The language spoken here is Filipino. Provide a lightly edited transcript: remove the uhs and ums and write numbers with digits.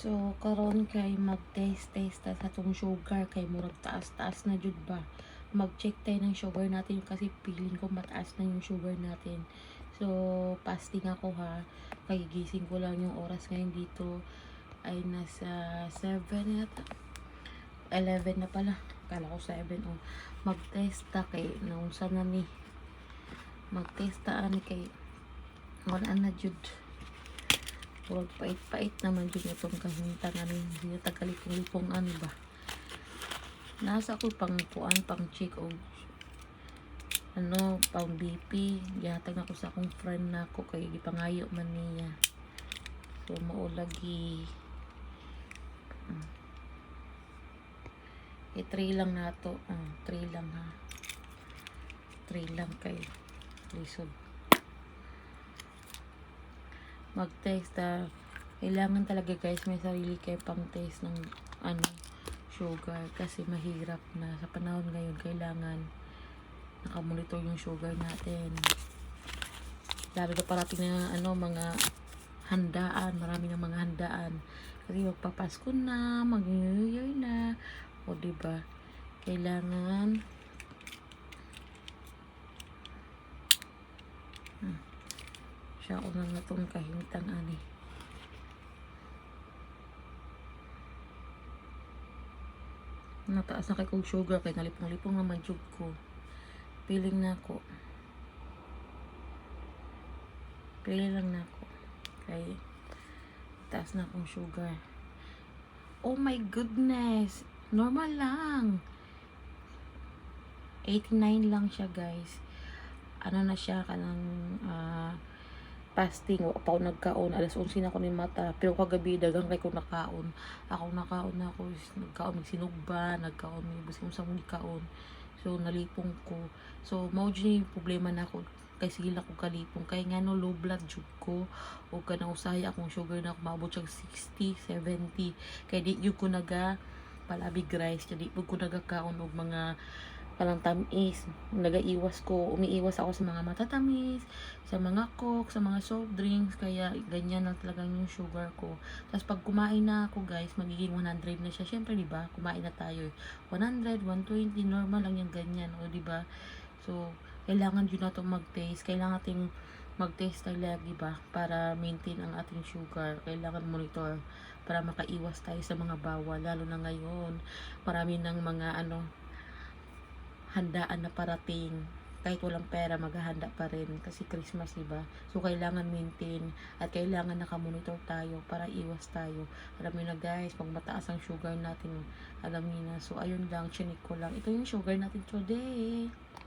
So karon kay mag-taste ta sa tong sugar kay murag taas-taas na jud ba. Mag-check tayo ng sugar natin kasi feeling ko mataas na yung sugar natin. So fasting ako ha. Kay gising ko lang yung oras ngayon dito ay nasa 7 yata. 11 na pala. Kala ko 7 oh. Mag-test ta kay nung sana ni mag-test ta ani kay wala na jud. Huwag pait-pait naman dyan itong kahintan ano yung tagalipong-lipong ano ba. Nasa ko pang puan, pang check o ano, pang BP. Gihatag ako sa akong friend na ako kay gipangayo man niya. So maulagi. I-3 lang na to. 3 lang ha. 3 lang kay lisod. Mag-taste kailangan talaga guys may sarili kayo pang taste ng ano sugar kasi mahirap na sa panahon ngayon kailangan nakamonitor yung sugar natin lalo na parating na ano mga handaan, marami ng mga handaan kasi magpapasko na, mag-New Year na o diba kailangan siya unang na itong kahintang ani nataas na kay kong sugar kay nalipong-lipong naman jug ko feeling lang na ako kay taas na akong sugar oh my goodness normal lang 89 lang siya guys ano na siya kanang fasting wa pa ako nagkaon alas 11 na ako ni mata pero kagabi dagang kay ko nakaon na ako nagkaon mig sinugba nagkaon mig bisan sa mong kaon so nalipong ko so mao jud problema na ako kay sige ko kalipong kay ngano low blood jud ko o kanang usahay akong sugar na maabot siya 60 70 kay di jud ko naga palabig rice di pud ko nagakaon og mga palang tamis umiiwas ako sa mga matatamis sa mga coke sa mga soft drinks kaya ganyan na talagang yung sugar ko tapos pag kumain na ako guys magiging 100 na siya syempre di ba kumain na tayo 100 120 normal lang yung ganyan o di ba so kailangan yun na itong mag-taste kailangan ating mag-taste talaga di ba para maintain ang ating sugar kailangan monitor para makaiwas tayo sa mga bawal lalo na ngayon marami ng mga handaan na parating kahit walang pera maghahanda pa rin kasi Christmas diba so kailangan maintain at kailangan nakamonitor tayo para iwas tayo alam niyo na guys pag mataas ang sugar natin alam niyo na so ayun lang chinik ko lang ito yung sugar natin today